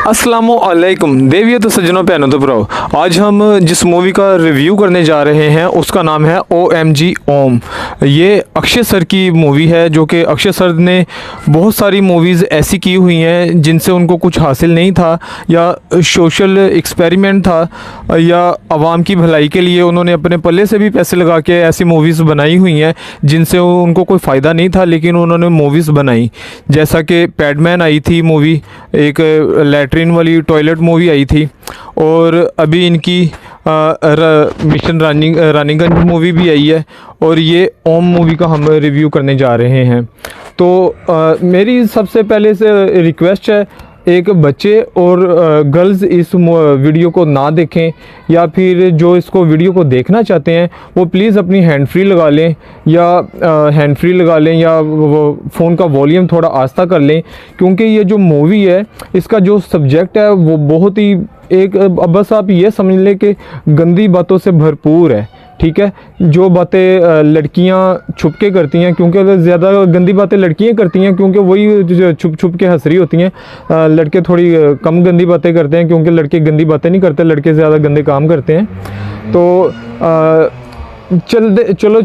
अस्सलामुअलैकुम देवियों तो सज्जनों भैनों तो भराओ, आज हम जिस मूवी का रिव्यू करने जा रहे हैं उसका नाम है OMG ओम। ये अक्षय सर की मूवी है, जो कि अक्षय सर ने बहुत सारी मूवीज़ ऐसी की हुई हैं जिनसे उनको कुछ हासिल नहीं था, या सोशल एक्सपेरिमेंट था, या आवाम की भलाई के लिए उन्होंने अपने पल्ले से भी पैसे लगा के ऐसी मूवीज़ बनाई हुई हैं जिनसे उनको कोई फ़ायदा नहीं था, लेकिन उन्होंने मूवीज़ बनाई। जैसा कि पैडमैन आई थी मूवी, एक लैट्रिन वाली टॉयलेट मूवी आई थी, और अभी इनकी मिशन रानीगंज मूवी भी आई है, और ये ओम मूवी का हम रिव्यू करने जा रहे हैं। तो मेरी सबसे पहले से रिक्वेस्ट है, एक बच्चे और गर्ल्स इस वीडियो को ना देखें, या फिर जो इसको वीडियो को देखना चाहते हैं वो प्लीज़ अपनी हैंड फ्री लगा लें, या वो फ़ोन का वॉल्यूम थोड़ा आस्ता कर लें, क्योंकि ये जो मूवी है इसका जो सब्जेक्ट है वो बहुत ही बस आप ये समझ लें कि गंदी बातों से भरपूर है। ठीक है, जो बातें लड़कियां छुप के करती हैं, क्योंकि ज़्यादा गंदी बातें लड़कियां करती हैं, क्योंकि वही छुप के हंस रही होती हैं। लड़के थोड़ी कम गंदी बातें करते हैं, क्योंकि लड़के गंदी बातें नहीं करते, लड़के ज़्यादा गंदे काम करते हैं। तो चलो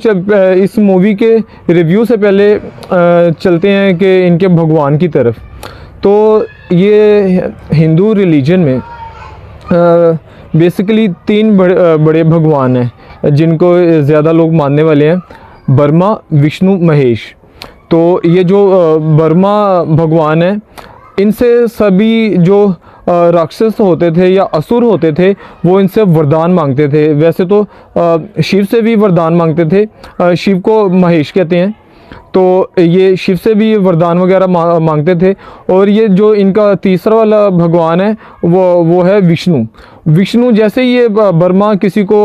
इस मूवी के रिव्यू से पहले चलते हैं कि इनके भगवान की तरफ। तो ये हिंदू रिलीजन में बेसिकली तीन बड़े भगवान हैं जिनको ज़्यादा लोग मानने वाले हैं, ब्रह्मा, विष्णु, महेश। तो ये जो ब्रह्मा भगवान हैं, इनसे सभी जो राक्षस होते थे या असुर होते थे वो इनसे वरदान मांगते थे। वैसे तो शिव से भी वरदान मांगते थे, शिव को महेश कहते हैं, तो ये शिव से भी वरदान वगैरह मांगते थे। और ये जो इनका तीसरा वाला भगवान है वो है विष्णु। विष्णु जैसे ही ये ब्रह्मा किसी को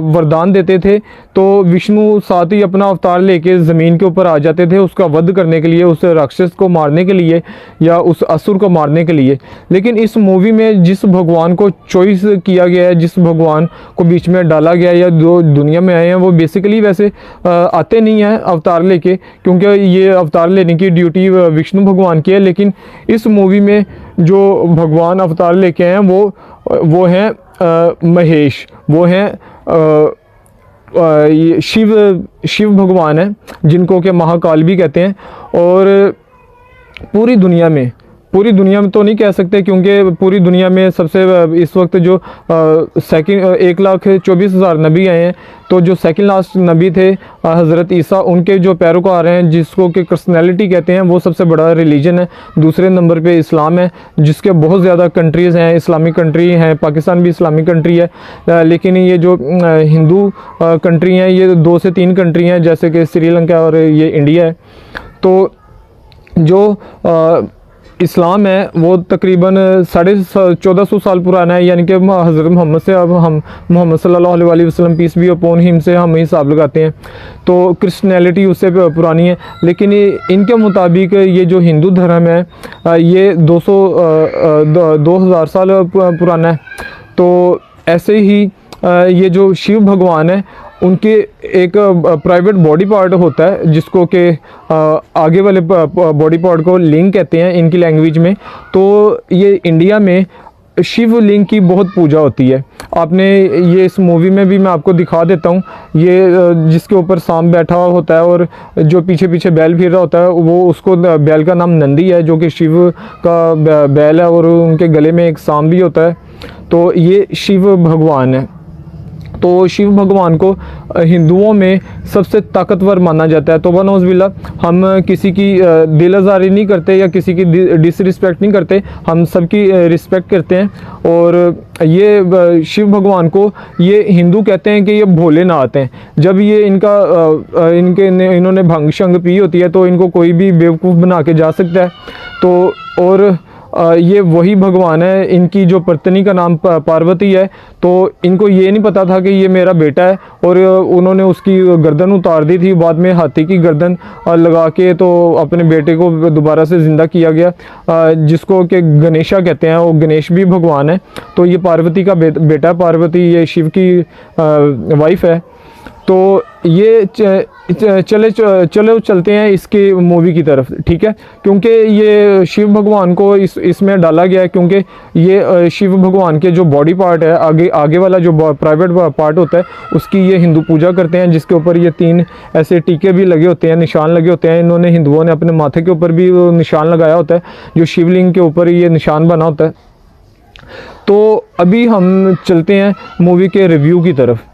वरदान देते थे तो विष्णु साथ ही अपना अवतार लेके ज़मीन के ऊपर आ जाते थे, उसका वध करने के लिए, उस राक्षस को मारने के लिए या उस असुर को मारने के लिए। लेकिन इस मूवी में जिस भगवान को चॉइस किया गया है, जिस भगवान को बीच में डाला गया है या जो दुनिया में आए हैं, वो बेसिकली वैसे आते नहीं हैं अवतार लेके, क्योंकि ये अवतार लेने की ड्यूटी विष्णु भगवान की है। लेकिन इस मूवी में जो भगवान अवतार लेके आए हैं वो हैं महेश, वो हैं ये शिव भगवान है, जिनको कि महाकाल भी कहते हैं। और पूरी दुनिया में तो नहीं कह सकते, क्योंकि पूरी दुनिया में सबसे इस वक्त जो 1,24,000 नबी आए हैं, तो जो सेकंड लास्ट नबी थे हज़रत ईसा, उनके जो पैरोकार हैं, जिसको कि क्रिश्चियनिटी कहते हैं, वो सबसे बड़ा रिलीजन है। दूसरे नंबर पे इस्लाम है, जिसके बहुत ज़्यादा कंट्रीज़ हैं, इस्लामिक कंट्री हैं, पाकिस्तान भी इस्लामिक कंट्री है। लेकिन ये जो हिंदू कंट्री हैं, ये 2 से 3 कंट्री हैं, जैसे कि श्रीलंका और ये इंडिया है। तो जो इस्लाम है वो तकरीबन 1450 साल पुराना है, यानी कि हज़रत मोहम्मद से अब हम मोहम्मद सल्लल्लाहु अलैहि वसल्लम पीस बी अपॉन हिम से हम हिसाब लगाते हैं। तो क्रिश्चियनिटी उससे पुरानी है, लेकिन इनके मुताबिक ये जो हिंदू धर्म है ये 2000 साल पुराना है। तो ऐसे ही ये जो शिव भगवान है, उनके एक प्राइवेट बॉडी पार्ट होता है, जिसको कि आगे वाले बॉडी पार्ट को लिंग कहते हैं इनकी लैंग्वेज में। तो ये इंडिया में शिवलिंग की बहुत पूजा होती है। आपने ये इस मूवी में भी मैं आपको दिखा देता हूँ, ये जिसके ऊपर सांप बैठा हुआ होता है और जो पीछे पीछे बैल फिर रहा होता है, वो उसको बैल का नाम नंदी है, जो कि शिव का बैल है, और उनके गले में एक सांप भी होता है। तो ये शिव भगवान है। तो शिव भगवान को हिंदुओं में सबसे ताकतवर माना जाता है। तौबा नौज़ बिल्ला, हम किसी की दिल आज़ारी नहीं करते या किसी की डिसरिस्पेक्ट नहीं करते, हम सबकी रिस्पेक्ट करते हैं। और ये शिव भगवान को ये हिंदू कहते हैं कि ये भोलेनाथ हैं। जब ये इन्होंने भंग शंग पी होती है तो इनको कोई भी बेवकूफ़ बना के जा सकता है। तो और ये वही भगवान है, इनकी जो पत्नी का नाम पार्वती है। तो इनको ये नहीं पता था कि ये मेरा बेटा है, और उन्होंने उसकी गर्दन उतार दी थी। बाद में हाथी की गर्दन लगा के तो अपने बेटे को दोबारा से ज़िंदा किया गया, जिसको कि गणेशा कहते हैं। वो गणेश भी भगवान है। तो ये पार्वती का बेटा है, पार्वती ये शिव की वाइफ है। तो ये चलो चलते हैं इसके मूवी की तरफ, ठीक है। क्योंकि ये शिव भगवान को इसमें डाला गया है, क्योंकि ये शिव भगवान के जो बॉडी पार्ट है, आगे वाला जो प्राइवेट पार्ट होता है, उसकी ये हिंदू पूजा करते हैं, जिसके ऊपर ये 3 ऐसे टीके भी लगे होते हैं, निशान लगे होते हैं। इन्होंने हिंदुओं ने अपने माथे के ऊपर भी वो निशान लगाया होता है, जो शिवलिंग के ऊपर ये निशान बना होता है। तो अभी हम चलते हैं मूवी के रिव्यू की तरफ।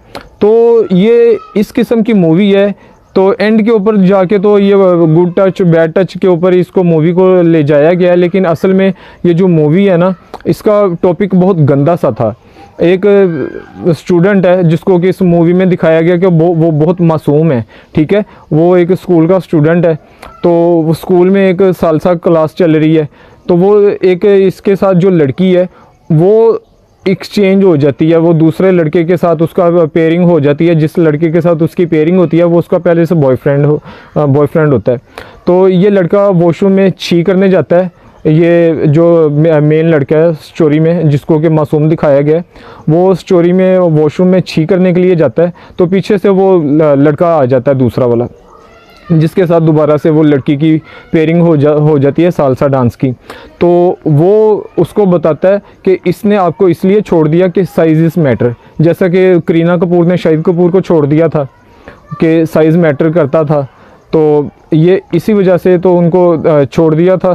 तो ये इस किस्म की मूवी है, तो एंड के ऊपर जाके तो ये गुड टच बैड टच के ऊपर इसको मूवी को ले जाया गया है, लेकिन असल में ये जो मूवी है ना, इसका टॉपिक बहुत गंदा सा था। एक स्टूडेंट है जिसको कि इस मूवी में दिखाया गया कि वो बहुत मासूम है, ठीक है। वो एक स्कूल का स्टूडेंट है, तो वो स्कूल में एक सालसा क्लास चल रही है, तो वो एक इसके साथ जो लड़की है वो एक्सचेंज हो जाती है, वो दूसरे लड़के के साथ उसका पेयरिंग हो जाती है। जिस लड़के के साथ उसकी पेयरिंग होती है वो उसका पहले से बॉयफ्रेंड होता है। तो ये लड़का वॉशरूम में छी करने जाता है। ये जो मेन लड़का है स्टोरी में, जिसको कि मासूम दिखाया गया है, वो स्टोरी में वॉशरूम में छी करने के लिए जाता है, तो पीछे से वो लड़का आ जाता है दूसरा वाला, जिसके साथ दोबारा से वो लड़की की पेयरिंग हो जाती है सालसा डांस की। तो वो उसको बताता है कि इसने आपको इसलिए छोड़ दिया कि साइज़ मैटर, जैसा कि करीना कपूर ने शाहिद कपूर को छोड़ दिया था कि साइज़ मैटर करता था, तो ये इसी वजह से तो उनको छोड़ दिया था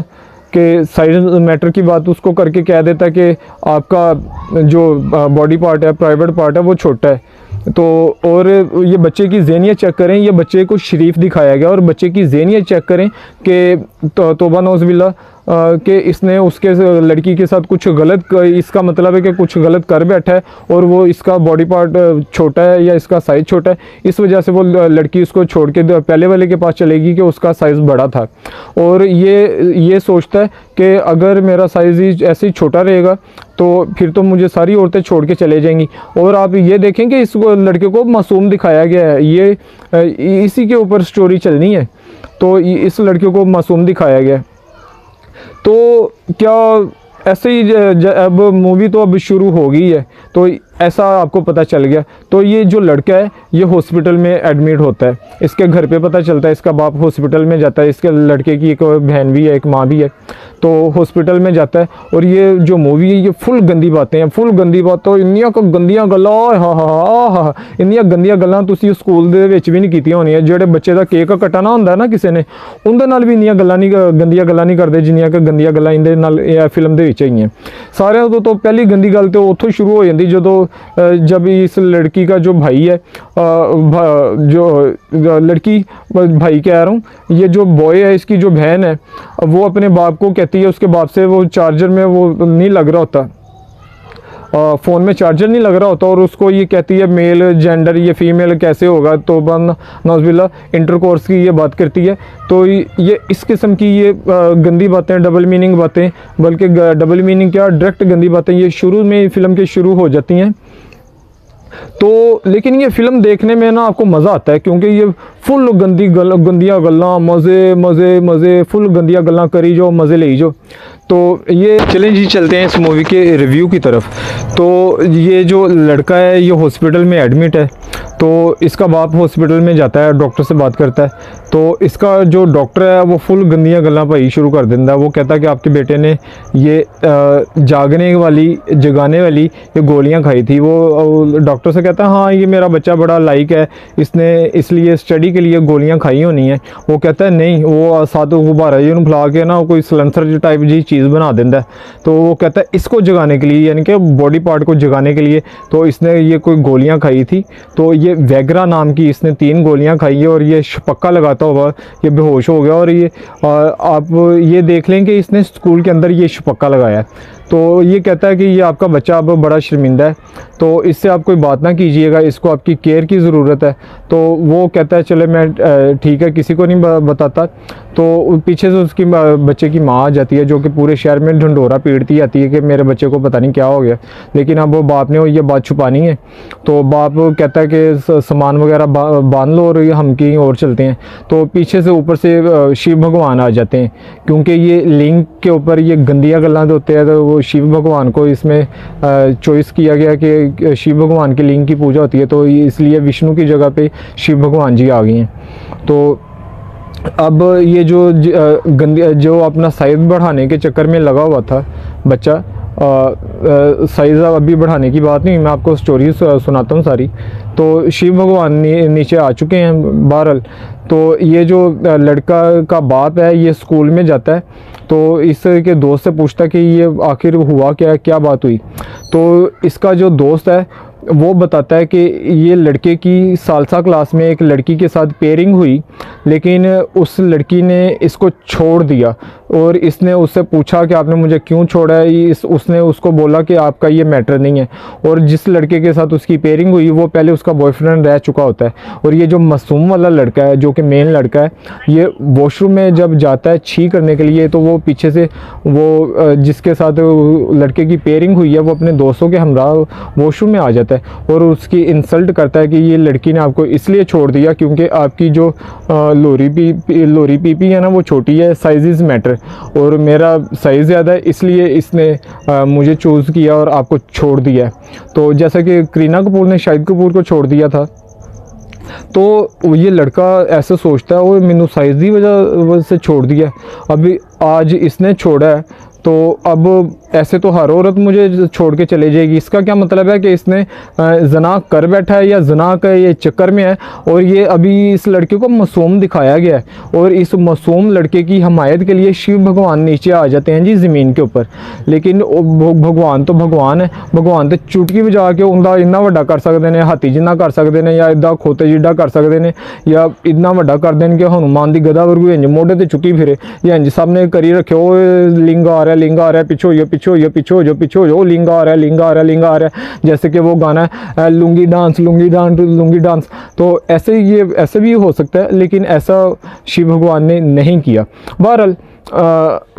कि साइज़ मैटर की बात उसको करके कह देता कि आपका जो बॉडी पार्ट है, प्राइवेट पार्ट है, वो छोटा है। तो और ये बच्चे की ज़हनियत चेक करें, ये बच्चे को शरीफ दिखाया गया, और बच्चे की ज़हनियत चेक करें कि तौबा नौज़बिल्ला कि इसने उसके लड़की के साथ कुछ गलत, इसका मतलब है कि कुछ गलत कर बैठा है, और वो इसका बॉडी पार्ट छोटा है या इसका साइज़ छोटा है, इस वजह से वो लड़की उसको छोड़ के पहले वाले के पास चलेगी कि उसका साइज़ बड़ा था। और ये सोचता है कि अगर मेरा साइज़ ही ऐसे ही छोटा रहेगा तो फिर तो मुझे सारी औरतें छोड़ के चले जाएंगी। और आप ये देखें कि इस लड़के को मासूम दिखाया गया है, ये इसी के ऊपर स्टोरी चलनी है, तो इस लड़के को मासूम दिखाया गया है। तो क्या ऐसे ही अब मूवी तो अब शुरू हो गई है, तो ऐसा आपको पता चल गया। तो ये जो लड़का है ये हॉस्पिटल में एडमिट होता है, इसके घर पे पता चलता है, इसका बाप हॉस्पिटल में जाता है, इसके लड़के की एक बहन भी है, एक माँ भी है, तो हॉस्पिटल में जाता है। और ये जो मूवी है ये फुल गंदी बातें हैं, फुल गंदी बातों, इन्नियां को गंदियां गल्लां, हाँ इन्नियां गंदियां गल्लां तुसीं स्कूल दे विच भी नहीं कीतियां होणियां। जेह्ड़े बच्चे दा केक कट्टना होंदा ना किसी ने, उंदे नाल भी इन्नियां गल्लां नहीं, गंदियां गल्लां नहीं करदे जिन्नियां कि गंदियां गल्लां इंदे नाल फिल्म दे विच होईयां। सारियां तो पहली गंदी गल तो उत्थों शुरू हो जाती जदों जब इस लड़की का जो भाई है, जो लड़की भाई कह रहा हूँ, ये जो बॉय है, इसकी जो बहन है, वो अपने बाप को कहती है, उसके बाप से वो चार्जर में वो नहीं लग रहा होता, फ़ोन में चार्जर नहीं लग रहा होता, और उसको ये कहती है मेल जेंडर, ये फीमेल कैसे होगा, तो नौज़बिल्ला इंटरकोर्स की ये बात करती है। तो ये इस किस्म की ये गंदी बातें, डबल मीनिंग बातें, बल्कि डबल मीनिंग क्या, डायरेक्ट गंदी बातें ये शुरू में फिल्म के शुरू हो जाती हैं। तो लेकिन ये फ़िल्म देखने में ना आपको मज़ा आता है, क्योंकि ये फुल गंदियाँ गल्लां, मज़े मज़े मज़े, फुल गंदियाँ गल्लां करी जो, मज़े ले जो। तो ये चलें जी, चलते हैं इस मूवी के रिव्यू की तरफ। तो ये जो लड़का है ये हॉस्पिटल में एडमिट है, तो इसका बाप हॉस्पिटल में जाता है, डॉक्टर से बात करता है, तो इसका जो डॉक्टर है वो फुल गंदियाँ गल्लां भाई शुरू कर देता है। वो कहता है कि आपके बेटे ने ये जगाने वाली ये गोलियां खाई थी। वो डॉक्टर से कहता है हाँ ये मेरा बच्चा बड़ा लाइक है, इसने इसलिए स्टडी के लिए गोलियां खाई होनी है। वो कहता है नहीं, वो साथ गुब्बारा जी फैला के ना कोई सलेंसर टाइप जी चीज़ बना देता है। तो वो कहता है इसको जगाने के लिए, यानी कि बॉडी पार्ट को जगाने के लिए तो इसने ये कोई गोलियाँ खाई थी। तो ये वैग्रा नाम की इसने 3 गोलियाँ खाई है, और ये पक्का लगाता हुआ ये बेहोश हो गया। और ये आप ये देख लें कि इसने स्कूल के अंदर ये शपक्का लगाया है। तो ये कहता है कि ये आपका बच्चा अब बड़ा शर्मिंदा है, तो इससे आप कोई बात ना कीजिएगा, इसको आपकी केयर की ज़रूरत है। तो वो कहता है चले मैं ठीक है, किसी को नहीं बताता। तो पीछे से उसकी बच्चे की माँ आ जाती है, जो कि पूरे शहर में ढंढोरा पीटती आती है कि मेरे बच्चे को पता नहीं क्या हो गया, लेकिन अब वो बाप ने ये बात छुपानी है। तो बाप कहता है कि सामान वगैरह बांध लो और ये हम कहीं और चलते हैं, तो पीछे से ऊपर से शिव भगवान आ जाते हैं। क्योंकि ये लिंग के ऊपर ये गंदियाँ गल्लां होते हैं, तो वो शिव भगवान को इसमें चॉइस किया गया कि शिव भगवान के लिंग की पूजा होती है, तो इसलिए विष्णु की जगह पे शिव भगवान जी आ गए हैं। तो अब ये जो गंदी जो अपना साइज़ बढ़ाने के चक्कर में लगा हुआ था बच्चा, साइज़ अभी बढ़ाने की बात नहीं, मैं आपको स्टोरी सुनाता हूँ सारी। तो शिव भगवान नीचे आ चुके हैं बहरहाल। तो ये जो लड़का का बाप है ये स्कूल में जाता है, तो इसके दोस्त से पूछता है कि ये आखिर हुआ क्या है, क्या बात हुई। तो इसका जो दोस्त है वो बताता है कि ये लड़के की सालसा क्लास में एक लड़की के साथ पेयरिंग हुई, लेकिन उस लड़की ने इसको छोड़ दिया और इसने उससे पूछा कि आपने मुझे क्यों छोड़ा है। उसने उसको बोला कि आपका ये मैटर नहीं है, और जिस लड़के के साथ उसकी पेयरिंग हुई वो पहले उसका बॉयफ्रेंड रह चुका होता है। और ये जो मासूम वाला लड़का है, जो कि मेन लड़का है, ये वॉशरूम में जब जाता है छी करने के लिए, तो वो पीछे से वो जिसके साथ लड़के की पेयरिंग हुई है वो अपने दोस्तों के हमरा वॉशरूम में आ जाता है और उसकी इंसल्ट करता है कि ये लड़की ने आपको इसलिए छोड़ दिया क्योंकि आपकी जो लोरी पीपी है ना वो छोटी है, साइज़ मैटर, और मेरा साइज़ ज़्यादा है, इसलिए इसने मुझे चूज़ किया और आपको छोड़ दिया है। तो जैसा कि करीना कपूर ने शाहिद कपूर को छोड़ दिया था, तो ये लड़का ऐसा सोचता है वो मैनू साइज़ की वजह से छोड़ दिया, अभी आज इसने छोड़ा है तो अब ऐसे तो हर औरत मुझे छोड़ के चले जाएगी। इसका क्या मतलब है कि इसने जना कर बैठा है या जना का ये चक्कर में है, और ये अभी इस लड़के को मासूम दिखाया गया है। और इस मासूम लड़के की हमायत के लिए शिव भगवान नीचे आ जाते हैं जी ज़मीन के ऊपर। लेकिन भगवान तो भगवान है, भगवान तो चुटकी बजा के उनका इन्ना वड्डा कर सकते हैं, हाथी जिन्ना कर सकते हैं, या इदा खोते जिड्डा कर सकते हैं, या इन्ना वड्डा कर दें कि हनुमान की गदा वर्गू इंज मोढे ते चुकी फिरे, या इंज सामने करी रखे वो लिंग आ रहा है, पिछो हो लिंग आ रहा है, जैसे कि वो गाना है लुंगी डांस। तो ऐसे भी हो सकता है, लेकिन ऐसा शिव भगवान ने नहीं किया। बहरहाल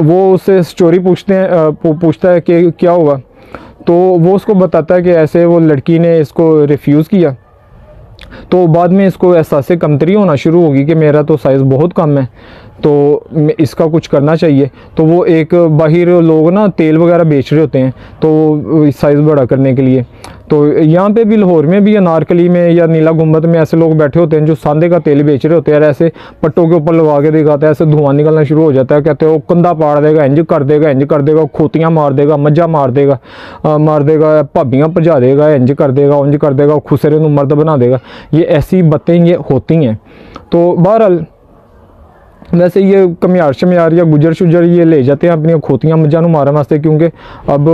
वो उससे स्टोरी पूछता है कि क्या हुआ, तो वो उसको बताता है कि ऐसे वो लड़की ने इसको रिफ्यूज़ किया। तो बाद में इसको एहसास कमतरी होना शुरू होगी कि मेरा तो साइज़ बहुत कम है, तो इसका कुछ करना चाहिए। तो वो एक बाहर लोग ना तेल वगैरह बेच रहे होते हैं तो साइज़ बड़ा करने के लिए, तो यहाँ पे भी लाहौर में भी अनारकली में या नीला गुंबद में ऐसे लोग बैठे होते हैं जो सांदे का तेल बेच रहे होते हैं। ऐसे पट्टों के ऊपर लगा के दिखाते हैं, ऐसे धुआं निकलना शुरू हो जाता है, कहते हैं वो कंधा पाड़ देगा, इंज कर देगा, खोतियाँ मार देगा, मज्जा मार देगा, भाबियाँ भजा देगा, इंज कर देगा, खुसरे नूं मर्द बना देगा। ये ऐसी बातें ये होती हैं। तो बहरहाल वैसे ये कमियार शमियार या गुजर शुजर ये ले जाते हैं अपनी खोतियाँ मज्जा नूं मारन वास्ते, क्योंकि अब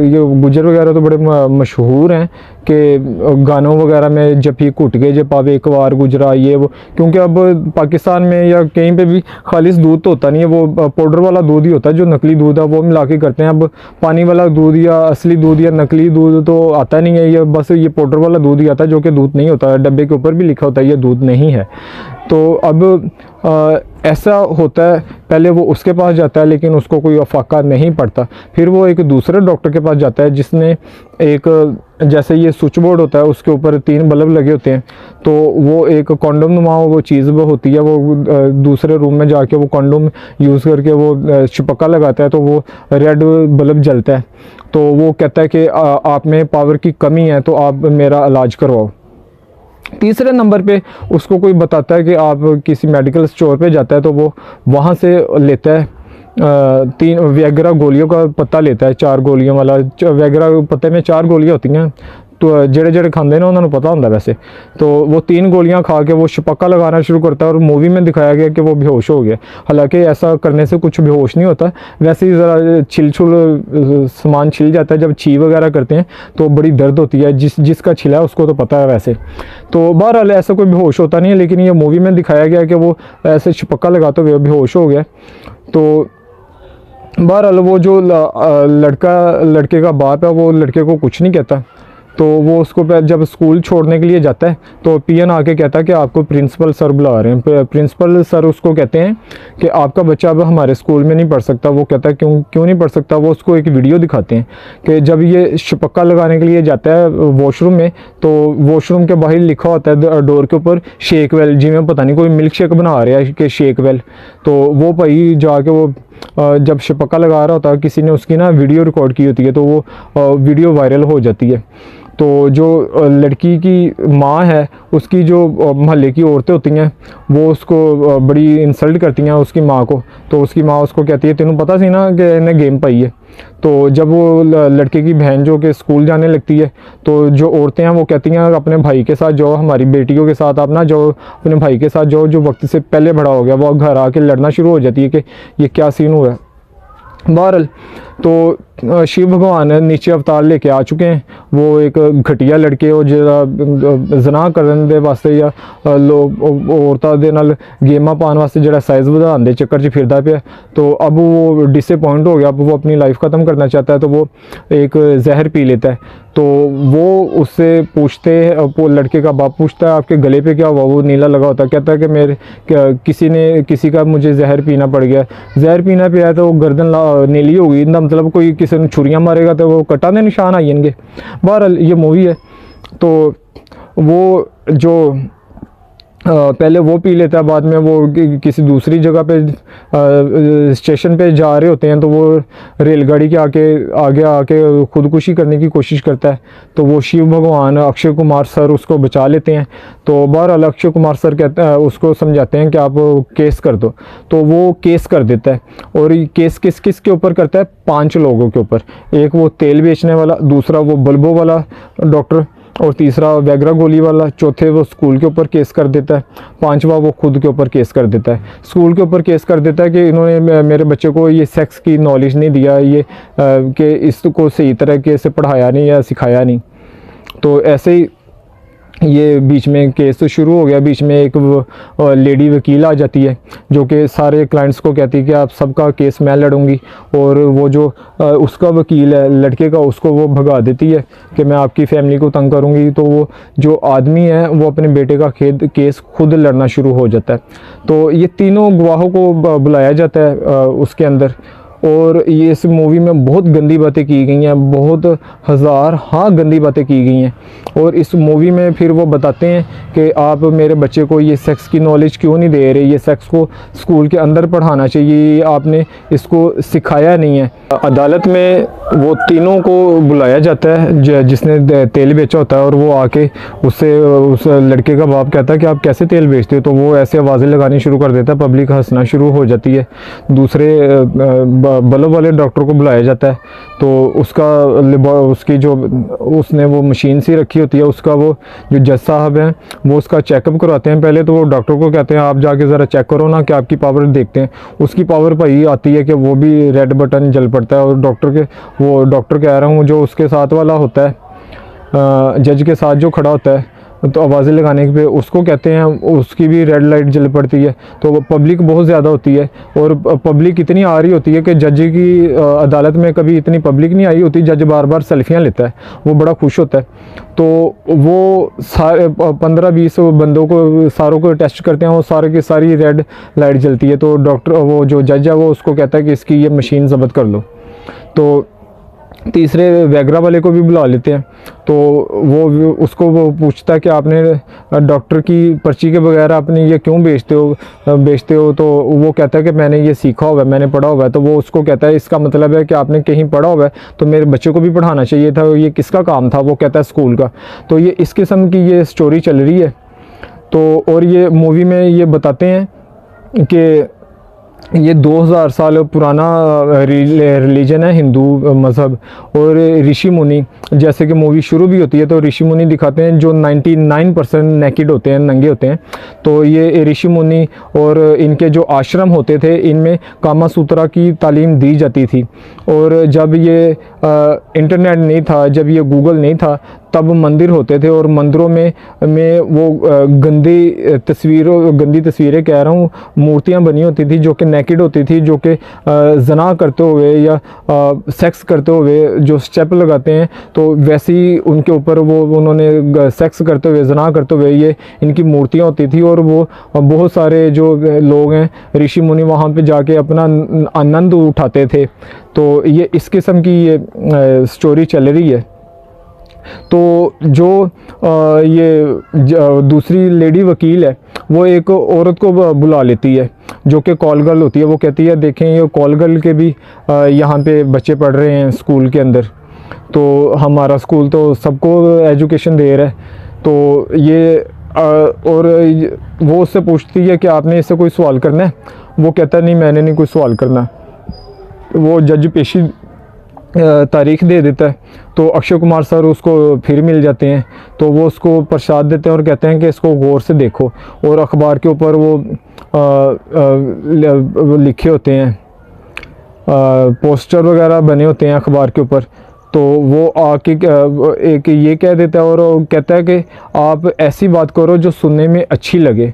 ये गुजर वगैरह तो बड़े मशहूर हैं कि गानों वगैरह में जफी घुट के जे पावे एक बार गुजरा ये वो, क्योंकि अब पाकिस्तान में या कहीं पे भी खालिश दूध तो होता नहीं है, वो पाउडर वाला दूध ही होता है, जो नकली दूध है वो मिला के करते हैं। अब पानी वाला दूध या असली दूध या नकली दूध तो आता नहीं है, ये बस ये पाउडर वाला दूध ही आता है जो कि दूध नहीं होता है, डब्बे के ऊपर भी लिखा होता है ये दूध नहीं है। तो अब ऐसा होता है, पहले वो उसके पास जाता है लेकिन उसको कोई अफाका नहीं पड़ता, फिर वो एक दूसरे डॉक्टर के पास जाता है जिसने एक जैसे ये स्विच बोर्ड होता है उसके ऊपर 3 बल्ब लगे होते हैं, तो वो एक कॉन्डोम नुमा वो चीज़ वो होती है, वो दूसरे रूम में जाके वो कॉन्डोम यूज़ करके वो छपक्का लगाता है तो वो रेड बल्ब जलता है। तो वो कहता है कि आप में पावर की कमी है तो आप मेरा इलाज करवाओ। तीसरे नंबर पे उसको कोई बताता है कि आप किसी मेडिकल स्टोर पे जाता है तो वो वहाँ से लेता है 3 वैगरा गोलियों का पत्ता लेता है, 4 गोलियों वाला। वैगरा पत्ते में 4 गोलियाँ होती हैं, तो जेड़े खाते ना उन्होंने पता होता वैसे। तो वो 3 गोलियां खा के वो छपक्का लगाना शुरू करता है और मूवी में दिखाया गया कि वो बेहोश हो गया। हालांकि ऐसा करने से कुछ बेहोश नहीं होता, वैसे ही ज़रा छिल सामान छिल जाता है। जब छी वगैरह करते हैं तो बड़ी दर्द होती है, जिसका छिला है उसको तो पता है वैसे। तो बहरहाल ऐसा कोई बेहोश होता नहीं है, लेकिन ये मूवी में दिखाया गया कि वो ऐसे छपक्का लगाते हुए बेहोश हो गया। तो बहरहाल वो जो लड़के का बाप है वो लड़के को कुछ नहीं कहता, तो वो उसको जब स्कूल छोड़ने के लिए जाता है तो पियन आके कहता है कि आपको प्रिंसिपल सर बुला रहे हैं। प्रिंसिपल सर उसको कहते हैं कि आपका बच्चा अब हमारे स्कूल में नहीं पढ़ सकता। वो कहता है क्यों नहीं पढ़ सकता। वो उसको एक वीडियो दिखाते हैं कि जब ये शपक्का लगाने के लिए जाता है वॉशरूम में, तो वॉशरूम के बाहर लिखा होता है डोर के ऊपर शेक वेल, जिमें पता नहीं कोई मिल्क शेक बना रहा है कि शेक वेल। तो वो भाई जाके वो जब शपक्का लगा रहा होता है, किसी ने उसकी ना वीडियो रिकॉर्ड की होती है, तो वो वीडियो वायरल हो जाती है। तो जो लड़की की माँ है, उसकी जो मोहल्ले की औरतें होती हैं वो उसको बड़ी इंसल्ट करती हैं उसकी माँ को। तो उसकी माँ उसको कहती है तेनू पता सी ना कि इन्हें गेम पाई है। तो जब वो लड़के की बहन जो कि स्कूल जाने लगती है, तो जो औरतें हैं वो कहती हैं अपने भाई के साथ जाओ, हमारी बेटियों के साथ आप ना जाओ, अपने भाई के साथ जाओ जो वक्त से पहले बड़ा हो गया। वो घर आके लड़ना शुरू हो जाती है कि ये क्या सीन हुआ है। बहरहाल तो शिव भगवान नीचे अवतार लेके आ चुके हैं। वो एक घटिया लड़के और जरा जना करन दे वास्ते या लोग औरतां दे नाल गेमां पाने वास्ते जरा साइज़ बढ़ाने दे चक्कर च फिरदा पिया। तो अब वो डिसअपॉइंट हो गया, अब वो अपनी लाइफ ख़त्म करना चाहता है। तो वो एक जहर पी लेता है। तो वो उससे पूछते हैं, वो लड़के का बाप पूछता है आपके गले पे क्या हुआ। वो नीला लगा होता है। कहता है कि मेरे किसी का मुझे जहर पीना पड़ गया। जहर पीना पिया तो गर्दन नीली हो गई, मतलब कोई किसी ने छुरियाँ मारेगा तो वो कटा दे निशान आ जाएंगे। बहरहाल ये मूवी है। तो वो जो पहले वो पी लेता है, बाद में वो किसी दूसरी जगह पे स्टेशन पे जा रहे होते हैं, तो वो रेलगाड़ी के आगे आके खुदकुशी करने की कोशिश करता है। तो वो शिव भगवान अक्षय कुमार सर उसको बचा लेते हैं। तो बहरहाल अक्षय कुमार सर कहते हैं, उसको समझाते हैं कि आप केस कर दो। तो वो केस कर देता है। और ये केस किस के ऊपर करता है? 5 लोगों के ऊपर। एक वो तेल बेचने वाला, दूसरा वो बल्बों वाला डॉक्टर, और तीसरा वैगरा गोली वाला, चौथे वो स्कूल के ऊपर केस कर देता है, 5वां वो खुद के ऊपर केस कर देता है। स्कूल के ऊपर केस कर देता है कि इन्होंने मेरे बच्चे को ये सेक्स की नॉलेज नहीं दिया, ये कि इसको सही तरीके से पढ़ाया नहीं या सिखाया नहीं। तो ऐसे ही ये बीच में केस तो शुरू हो गया। बीच में एक लेडी वकील आ जाती है जो कि सारे क्लाइंट्स को कहती है कि आप सबका केस मैं लड़ूंगी। और वो जो उसका वकील है लड़के का, उसको वो भगा देती है कि मैं आपकी फैमिली को तंग करूंगी। तो वो जो आदमी है वो अपने बेटे का केस खुद लड़ना शुरू हो जाता है। तो ये तीनों गवाहों को बुलाया जाता है उसके अंदर। और ये इस मूवी में बहुत गंदी बातें की गई हैं, बहुत हाँ गंदी बातें की गई हैं। और इस मूवी में फिर वो बताते हैं कि आप मेरे बच्चे को ये सेक्स की नॉलेज क्यों नहीं दे रहे, ये सेक्स को स्कूल के अंदर पढ़ाना चाहिए, आपने इसको सिखाया नहीं है। अदालत में वो तीनों को बुलाया जाता है जिसने तेल बेचा होता है। और वो आके उससे उस लड़के का बाप कहता है कि आप कैसे तेल बेचते हो। तो वो ऐसे आवाज़ें लगानी शुरू कर देता है, पब्लिक हंसना शुरू हो जाती है। दूसरे बल्ब वाले डॉक्टर को बुलाया जाता है। तो उसकी जो उसने वो मशीन सी रखी होती है, उसका वो जो जज साहब हैं वो उसका चेकअप करवाते हैं पहले। तो वो डॉक्टर को कहते हैं आप जाके ज़रा चेक करो ना कि आपकी पावर देखते हैं। उसकी पावर भाई आती है कि वो भी रेड बटन जल पड़ता है। और डॉक्टर कह रहा हूँ जो उसके साथ वाला होता है जज के साथ जो खड़ा होता है, तो आवाज़ें लगाने पे उसको कहते हैं, उसकी भी रेड लाइट जल पड़ती है। तो पब्लिक बहुत ज़्यादा होती है और पब्लिक इतनी आ रही होती है कि जज की अदालत में कभी इतनी पब्लिक नहीं आई होती। जज बार बार सेल्फियाँ लेता है, वो बड़ा खुश होता है। तो वो सारे 15-20 बंदों को सारों को टेस्ट करते हैं, वो सारे की सारी रेड लाइट जलती है। तो डॉक्टर वो जो जज है वो उसको कहता है कि इसकी ये मशीन ज़ब्त कर लो। तो तीसरे वैगरा वाले को भी बुला लेते हैं। तो वो उसको वो पूछता है कि आपने डॉक्टर की पर्ची के बगैर आपने ये क्यों बेचते हो। तो वो कहता है कि मैंने ये सीखा हुआ है, मैंने पढ़ा हुआ है। तो वो उसको कहता है इसका मतलब है कि आपने कहीं पढ़ा हुआ है, तो मेरे बच्चे को भी पढ़ाना चाहिए था। ये किसका काम था? वो कहता है स्कूल का। तो ये इस किस्म की ये स्टोरी चल रही है। तो और ये मूवी में ये बताते हैं कि ये 2000 साल पुराना रिलीजन है हिंदू मज़हब। और ऋषि मुनि, जैसे कि मूवी शुरू भी होती है तो ऋषि मुनि दिखाते हैं जो 99% नेकेड होते हैं, नंगे होते हैं। तो ये ऋषि मुनि और इनके जो आश्रम होते थे इनमें कामा सूत्रा की तालीम दी जाती थी। और जब ये इंटरनेट नहीं था, जब ये गूगल नहीं था, तब मंदिर होते थे और मंदिरों में वो गंदी तस्वीरें कह रहा हूँ, मूर्तियाँ बनी होती थी जो कि नेकेड होती थी, जो कि जना करते हुए या सेक्स करते हुए जो स्टेप लगाते हैं, तो वैसे ही उनके ऊपर वो उन्होंने सेक्स करते हुए, जना करते हुए ये इनकी मूर्तियाँ होती थी। और वो बहुत सारे जो लोग हैं ऋषि मुनि वहाँ पे जाके अपना आनंद उठाते थे। तो ये इस किस्म की ये स्टोरी चल रही है। तो जो दूसरी लेडी वकील है वो एक औरत को बुला लेती है जो कि कॉल गर्ल होती है। वो कहती है देखें ये कॉल गर्ल के भी यहाँ पे बच्चे पढ़ रहे हैं स्कूल के अंदर, तो हमारा स्कूल तो सबको एजुकेशन दे रहा है। तो ये और वो उससे पूछती है कि आपने इससे कोई सवाल करना है। वो कहता है नहीं मैंने नहीं कोई सवाल करना। वो जज पेशी तारीख दे देता है। तो अक्षय कुमार सर उसको फिर मिल जाते हैं, तो वो उसको प्रसाद देते हैं और कहते हैं कि इसको गौर से देखो। और अखबार के ऊपर वो लिखे होते हैं, पोस्टर वगैरह बने होते हैं अखबार के ऊपर। तो वो आके एक ये कह देता है और कहता है कि आप ऐसी बात करो जो सुनने में अच्छी लगे,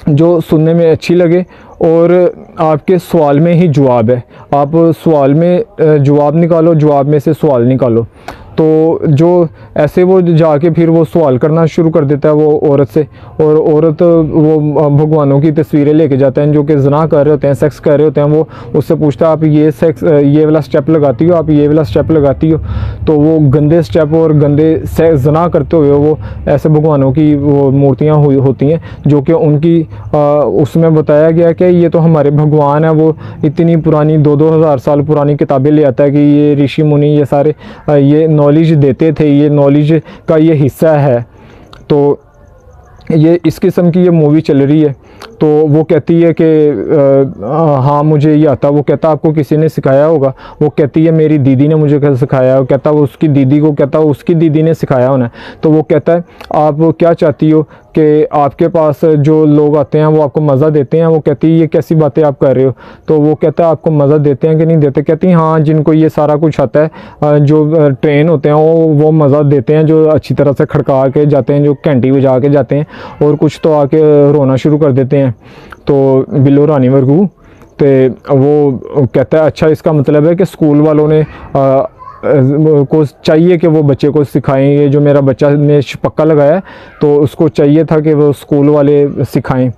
जो सुनने में अच्छी लगे, और आपके सवाल में ही जवाब है। आप सवाल में जवाब निकालो, जवाब में से सवाल निकालो। तो जो ऐसे वो जाके फिर वो सवाल करना शुरू कर देता है वो औरत से। और औरत वो भगवानों की तस्वीरें लेके जाते हैं जो कि ज़ना कर रहे होते हैं, सेक्स कर रहे होते हैं। वो उससे पूछता है आप ये वाला स्टेप लगाती हो, आप ये वाला स्टेप लगाती हो। तो वो गंदे स्टेप और गंदे ज़ना करते हुए वो ऐसे भगवानों की वो मूर्तियाँ होती हैं जो कि उनकी उसमें बताया गया कि ये तो हमारे भगवान है। वो इतनी पुरानी 2-2 हज़ार साल पुरानी किताबें ले आता है कि ये ऋषि मुनि ये सारे ये नॉलेज देते थे, ये नॉलेज का ये हिस्सा है। तो ये इस किस्म की ये मूवी चल रही है। तो वो कहती है कि हाँ मुझे ये आता। वो कहता आपको किसी ने सिखाया होगा। वो कहती है मेरी दीदी ने मुझे सिखाया। वो कहता वो उसकी दीदी को कहता उसकी दीदी ने सिखाया होना। तो वो कहता है आप क्या चाहती हो कि आपके पास जो लोग आते हैं वो आपको मज़ा देते हैं। वो कहती है ये कैसी बातें आप कर रहे हो। तो वो कहता है आपको मज़ा देते हैं कि नहीं देते। कहती है हाँ जिनको ये सारा कुछ आता है, जो ट्रेन होते हैं वो मज़ा देते हैं, जो अच्छी तरह से खड़का के जाते हैं, जो घंटी बजा के जाते हैं, और कुछ तो आके रोना शुरू कर देते हैं। तो बिल्लो रानी वर्गू। तो वो कहता है अच्छा इसका मतलब है कि स्कूल वालों ने को चाहिए कि वो बच्चे को सिखाएं। ये जो मेरा बच्चा ने पक्का लगाया है तो उसको चाहिए था कि वो स्कूल वाले सिखाएं।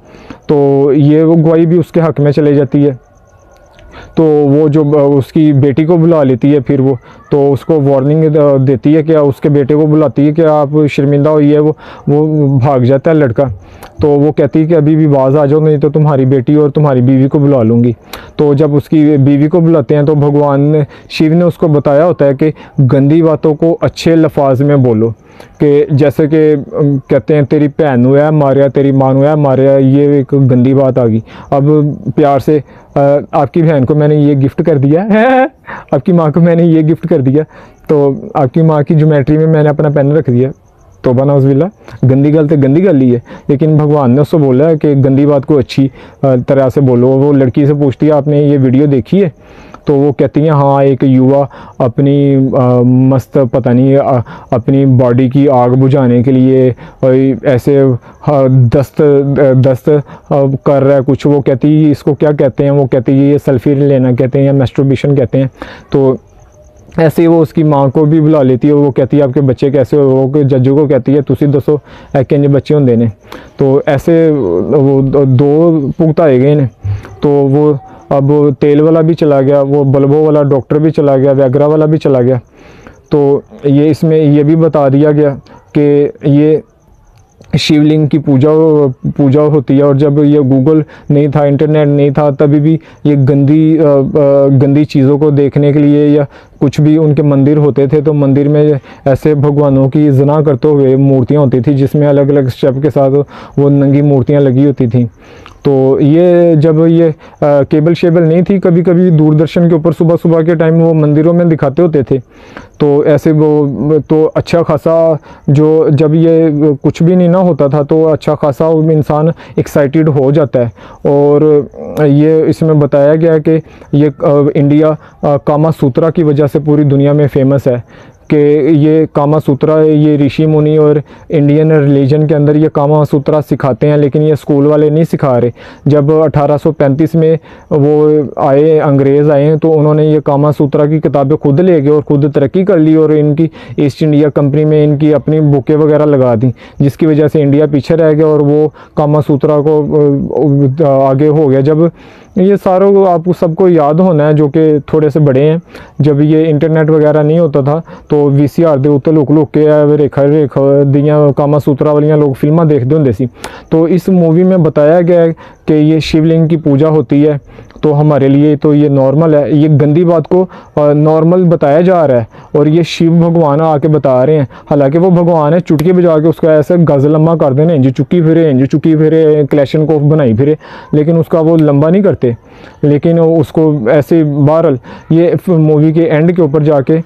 तो ये वो गवाही भी उसके हक़ में चली जाती है। तो वो जो उसकी बेटी को बुला लेती है फिर वो, तो उसको वार्निंग देती है कि उसके बेटे को बुलाती है कि आप शर्मिंदा हुई है। वो भाग जाता है लड़का। तो वो कहती है कि अभी भी बाज आ जाओ नहीं तो तुम्हारी बेटी और तुम्हारी बीवी को बुला लूँगी। तो जब उसकी बीवी को बुलाते हैं तो भगवान शिव ने उसको बताया होता है कि गंदी बातों को अच्छे लफाज में बोलो, कि जैसे कि कहते हैं तेरी भैन है मारिया, तेरी माँ है मारिया, ये एक गंदी बात आ गई। अब प्यार से आपकी बहन को मैंने ये गिफ्ट कर दिया है, आपकी माँ को मैंने ये गिफ्ट कर दिया, तो आपकी माँ की ज्योमेट्री में मैंने अपना पेन रख दिया। तो नौज़ुबिल्लाह, गंदी गल तो गंदी गल ही है, लेकिन भगवान ने उसको बोला है कि गंदी बात को अच्छी तरह से बोलो। वो लड़की से पूछती है आपने ये वीडियो देखी है। तो वो कहती हैं हाँ एक युवा अपनी मस्त पता नहीं अपनी बॉडी की आग बुझाने के लिए ऐसे दस्त कर रहा है कुछ। वो कहती है इसको क्या कहते हैं। वो कहती है ये सेल्फी लेना कहते हैं या मैस्टरबेशन कहते हैं। तो ऐसे ही वो उसकी माँ को भी बुला लेती है। वो कहती है आपके बच्चे कैसे हो। वो जज्जू को कहती है तुसी दसो किंज बच्चे होंदे ने। तो ऐसे वो दो भुगताए गए ने। तो वो अब तेल वाला भी चला गया, वो बल्बों वाला डॉक्टर भी चला गया, वैगरा वाला भी चला गया। तो ये इसमें ये भी बता दिया गया कि ये शिवलिंग की पूजा होती है। और जब ये गूगल नहीं था, इंटरनेट नहीं था, तभी भी ये गंदी चीज़ों को देखने के लिए या कुछ भी उनके मंदिर होते थे तो मंदिर में ऐसे भगवानों की जना करते हुए मूर्तियाँ होती थी जिसमें अलग अलग स्टेप के साथ वो नंगी मूर्तियाँ लगी होती थी। तो ये जब ये केबल शेबल नहीं थी, कभी कभी दूरदर्शन के ऊपर सुबह सुबह के टाइम वो मंदिरों में दिखाते होते थे। तो ऐसे वो तो अच्छा खासा जो जब ये कुछ भी नहीं ना होता था तो अच्छा खासा इंसान एक्साइटेड हो जाता है। और ये इसमें बताया गया है कि ये इंडिया कामा सूत्रा की वजह से पूरी दुनिया में फेमस है कि ये कामा सूत्रा, ये ऋषि मुनि और इंडियन रिलीजन के अंदर ये कामा सूत्रा सिखाते हैं, लेकिन ये स्कूल वाले नहीं सिखा रहे। जब 1835 में वो आए, अंग्रेज़ आए, तो उन्होंने ये कामा सूत्रा की किताबें खुद ले गए और खुद तरक्की कर ली और इनकी ईस्ट इंडिया कंपनी में इनकी अपनी बुकें वगैरह लगा दी, जिसकी वजह से इंडिया पीछे रह गया और वो कामा सूत्रा को आगे हो गया। जब ये सारों को आपको सबको याद होना है जो कि थोड़े से बड़े हैं, जब ये इंटरनेट वगैरह नहीं होता था तो VCR ਦੇ ਉੱਤੇ ਲੁਕ ਲੁਕ के रेखा ਦੀਆਂ कामा सूत्रा वालियाँ लोग फिल्में देखते होंगे सी। तो इस मूवी में बताया गया है कि ये शिवलिंग की पूजा होती है, तो हमारे लिए तो ये नॉर्मल है। ये गंदी बात को नॉर्मल बताया जा रहा है और ये शिव भगवान आके बता रहे हैं, हालांकि वो भगवान है चुटकी बजा के उसका ऐसे गज लम्बा कर देने, इंज चुकी फिरे क्लैशन कोफ बनाई फिरे, लेकिन उसका वो लंबा नहीं करते, लेकिन उसको ऐसे बहरहाल ये मूवी के एंड के ऊपर जाके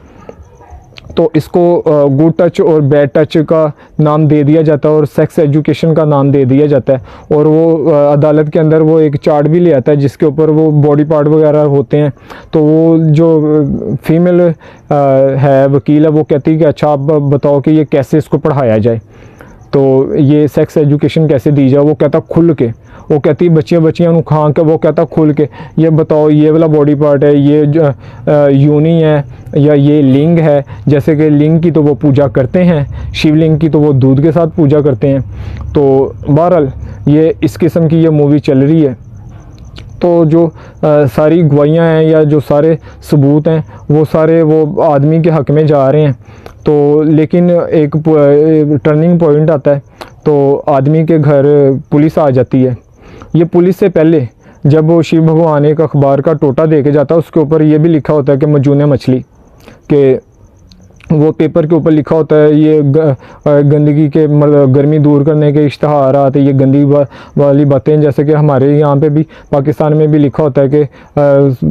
तो इसको गुड टच और बैड टच का नाम दे दिया जाता है और सेक्स एजुकेशन का नाम दे दिया जाता है। और वो अदालत के अंदर वो एक चार्ट भी ले आता है जिसके ऊपर वो बॉडी पार्ट वगैरह होते हैं, तो वो जो फीमेल है वकील है वो कहती है कि अच्छा आप बताओ कि ये कैसे इसको पढ़ाया जाए, तो ये सेक्स एजुकेशन कैसे दी जाए। वो कहता खुल के, वो कहती बच्चियां खा के, वो कहता खुल के ये बताओ ये वाला बॉडी पार्ट है, ये यूनी है या ये लिंग है। जैसे कि लिंग की तो वो पूजा करते हैं, शिवलिंग की तो वो दूध के साथ पूजा करते हैं। तो बहरहाल ये इस किस्म की ये मूवी चल रही है। तो जो सारी गवाहियाँ हैं या जो सारे सबूत हैं वो सारे वो आदमी के हक़ में जा रहे हैं। तो लेकिन एक टर्निंग पॉइंट आता है, तो आदमी के घर पुलिस आ जाती है। ये पुलिस से पहले जब वो शिव भगवान एक अखबार का टोटा दे के जाता है, उसके ऊपर ये भी लिखा होता है कि मजूने मछली के, वो पेपर के ऊपर लिखा होता है ये गंदगी के मतलब गर्मी दूर करने के इश्तहार आते, ये गंदी वाली बातें। जैसे कि हमारे यहाँ पे भी पाकिस्तान में भी लिखा होता है कि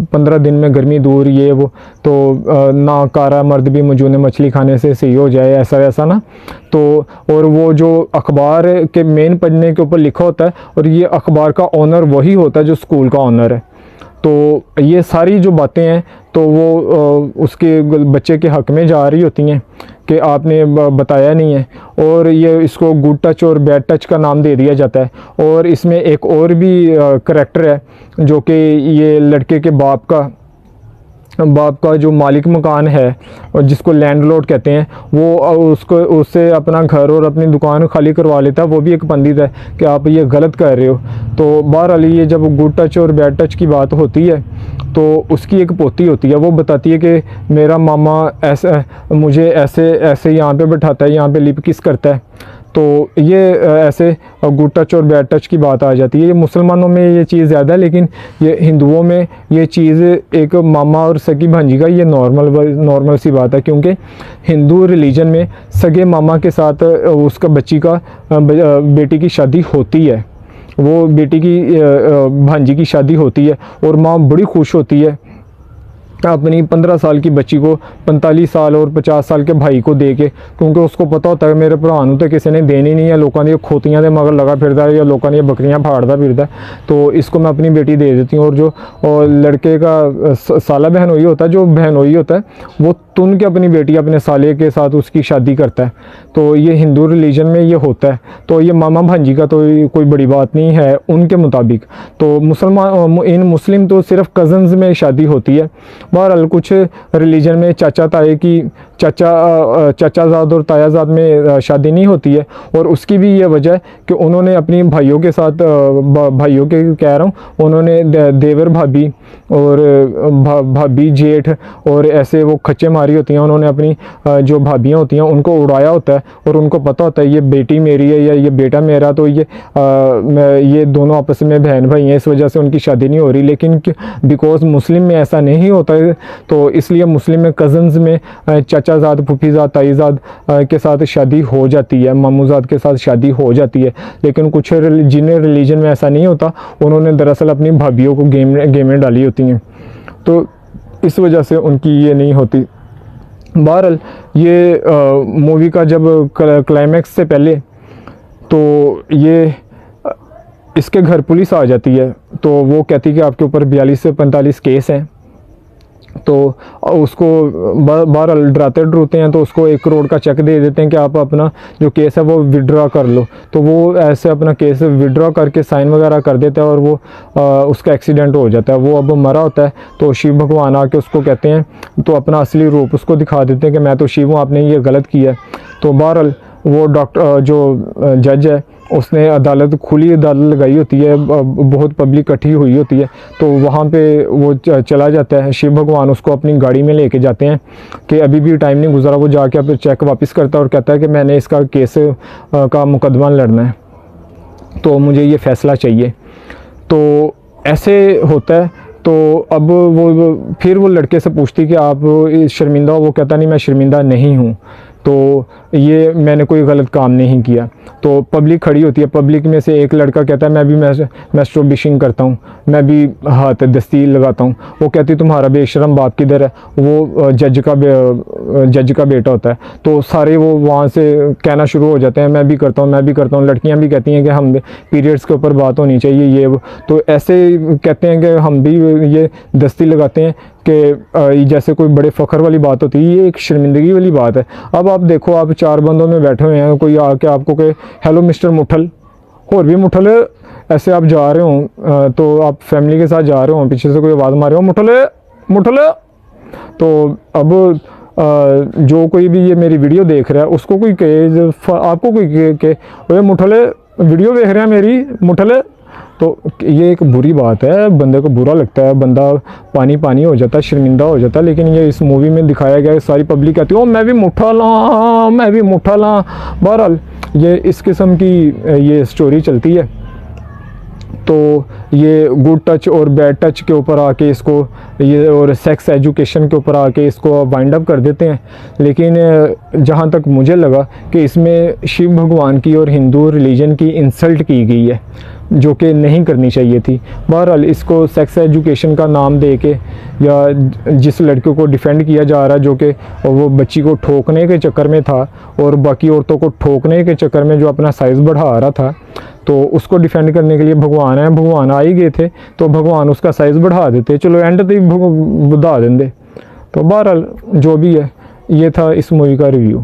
15 दिन में गर्मी दूर, ये वो, तो ना कारा मर्द भी मजूने मछली खाने से सही हो जाए, ऐसा वैसा ना। तो और वो जो अखबार के मेन पन्ने के ऊपर लिखा होता है और ये अखबार का ऑनर वही होता है जो स्कूल का ऑनर है। तो ये सारी जो बातें हैं तो वो उसके बच्चे के हक़ में जा रही होती हैं कि आपने बताया नहीं है, और ये इसको गुड टच और बैड टच का नाम दे दिया जाता है। और इसमें एक और भी करैक्टर है जो कि ये लड़के के बाप का जो मालिक मकान है और जिसको लैंडलॉर्ड कहते हैं, वो उससे अपना घर और अपनी दुकान खाली करवा लेता है। वो भी एक पंडित है कि आप ये गलत कर रहे हो। तो बहरहाल ये जब गुड टच और बैड टच की बात होती है तो उसकी एक पोती होती है, वो बताती है कि मेरा मामा ऐसा मुझे ऐसे यहाँ पे बैठाता है, यहाँ पे लिप किस करता है। तो ये ऐसे गुड टच और बैड टच की बात आ जाती है। ये मुसलमानों में ये चीज़ ज़्यादा है, लेकिन ये हिंदुओं में ये चीज़ एक मामा और सगी भांजी का ये नॉर्मल सी बात है, क्योंकि हिंदू रिलीजन में सगे मामा के साथ उसका बच्ची का बेटी की शादी होती है, वो बेटी की भांजी की शादी होती है और माँ बड़ी खुश होती है अपनी 15 साल की बच्ची को 45 साल और 50 साल के भाई को दे के, क्योंकि उसको पता होता है मेरे भरा तो किसी ने देनी नहीं है, लोगों ने खोतियां दे मगर लगा फिरता है या लोगों ने बकरियां फाड़ता फिरता है, तो इसको मैं अपनी बेटी दे देती हूँ। और लड़के का साला बहनोई होता है, जो बहनोई होता है वो तुन के अपनी बेटी अपने साले के साथ उसकी शादी करता है। तो ये हिंदू रिलीजन में ये होता है। तो ये मामा भांजी का तो कोई बड़ी बात नहीं है उनके मुताबिक। तो मुस्लिम तो सिर्फ कज़न्स में शादी होती है। बहरहाल कुछ रिलीजन में चाचा ताए की चाचाजाद और तायाजाद में शादी नहीं होती है, और उसकी भी ये वजह है कि उन्होंने अपनी भाइयों के साथ भाइयों के कह रहा हूँ उन्होंने देवर भाभी और भाभी जेठ और ऐसे वो खच्चे मारी होती हैं, उन्होंने अपनी जो भाभियाँ होती हैं उनको उड़ाया होता है और उनको पता होता है ये बेटी मेरी है या ये बेटा मेरा, तो ये दोनों आपस में बहन भाई हैं, इस वजह से उनकी शादी नहीं हो रही। लेकिन बिकॉज मुस्लिम में ऐसा नहीं होता है, तो इसलिए मुस्लिम में कज़न्स में चाचाजाद फूफीजाद ताईजाद के साथ शादी हो जाती है, मामूजाद के साथ शादी हो जाती है। लेकिन कुछ जिन रिलीजन में ऐसा नहीं होता, उन्होंने दरअसल अपनी भाभीयों को गेम में डाली होती हैं, तो इस वजह से उनकी ये नहीं होती। बहरहाल ये मूवी का जब क्लाइमैक्स से पहले तो ये इसके घर पुलिस आ जाती है, तो वो कहती है कि आपके ऊपर 42 से 45 केस हैं तो उसको बाहर डराते डरते हैं, तो उसको 1 करोड़ का चेक दे देते हैं कि आप अपना जो केस है वो विड्रॉ कर लो। तो वो ऐसे अपना केस विड्रॉ करके साइन वगैरह कर देता है और वो उसका एक्सीडेंट हो जाता है। वो अब मरा होता है, तो शिव भगवान आके उसको कहते हैं, तो अपना असली रूप उसको दिखा देते हैं कि मैं तो शिव हूँ, आपने ये गलत किया है। तो बहरहाल वो डॉक्टर जो जज है उसने अदालत, खुली अदालत लगाई होती है, बहुत पब्लिक इकट्ठी हुई होती है, तो वहाँ पे वो चला जाता है। शिव भगवान उसको अपनी गाड़ी में लेके जाते हैं कि अभी भी टाइम नहीं गुजरा। वो जाके अब चेक वापस करता है और कहता है कि मैंने इसका केस का मुकदमा लड़ना है, तो मुझे ये फ़ैसला चाहिए। तो ऐसे होता है। तो अब वो फिर वो लड़के से पूछती कि आप शर्मिंदा हो? वो कहता नहीं, मैं शर्मिंदा नहीं हूँ, तो ये मैंने कोई गलत काम नहीं किया। तो पब्लिक खड़ी होती है, पब्लिक में से एक लड़का कहता है मैं भी मैस्टरबेशन करता हूँ, मैं भी हाथ दस्ती लगाता हूँ। वो कहती तुम्हारा बेशरम बाप किधर है? वो जज का बेटा होता है। तो सारे वो वहाँ से कहना शुरू हो जाते हैं मैं भी करता हूँ, मैं भी करता हूँ। लड़कियाँ भी कहती हैं कि हम पीरियड्स के ऊपर बात होनी चाहिए, ये वो। तो ऐसे कहते हैं कि हम भी ये दस्ती लगाते हैं कि जैसे कोई बड़े फ़ख्र वाली बात होती है, ये एक शर्मिंदगी वाली बात है। अब आप देखो, आप 4 बंदों में बैठे हुए हैं, कोई आके आपको कहे हेलो मिस्टर मुठल, और भी मुठल, ऐसे आप जा रहे हो, तो आप फैमिली के साथ जा रहे हो, पीछे से कोई आवाज़ मारे हो मुठल मुठल, तो अब जो कोई भी ये मेरी वीडियो देख रहा है उसको कोई कहे, आपको कोई कहे अरे मुठल वीडियो देख रहे हैं मेरी मुठल, तो ये एक बुरी बात है, बंदे को बुरा लगता है, बंदा पानी पानी हो जाता है, शर्मिंदा हो जाता है। लेकिन ये इस मूवी में दिखाया गया है, सारी पब्लिक कहती है ओ मैं भी मुठा ला, मैं भी मुठा ला। बहरहाल ये इस किस्म की ये स्टोरी चलती है। तो ये गुड टच और बैड टच के ऊपर आके इसको ये, और सेक्स एजुकेशन के ऊपर आके इसको वाइंड अप कर देते हैं। लेकिन जहाँ तक मुझे लगा कि इसमें शिव भगवान की और हिंदू रिलीजन की इंसल्ट की गई है, जो कि नहीं करनी चाहिए थी। बहरहाल इसको सेक्स एजुकेशन का नाम दे के, या जिस लड़के को डिफेंड किया जा रहा है जो कि वो बच्ची को ठोकने के चक्कर में था और बाकी औरतों को ठोकने के चक्कर में जो अपना साइज़ बढ़ा रहा था, तो उसको डिफेंड करने के लिए भगवान है, भगवान आ ही गए थे, तो भगवान उसका साइज़ बढ़ा देते, चलो एंड तक बढ़ा देंगे। तो बहरहाल जो भी है, ये था इस मूवी का रिव्यू।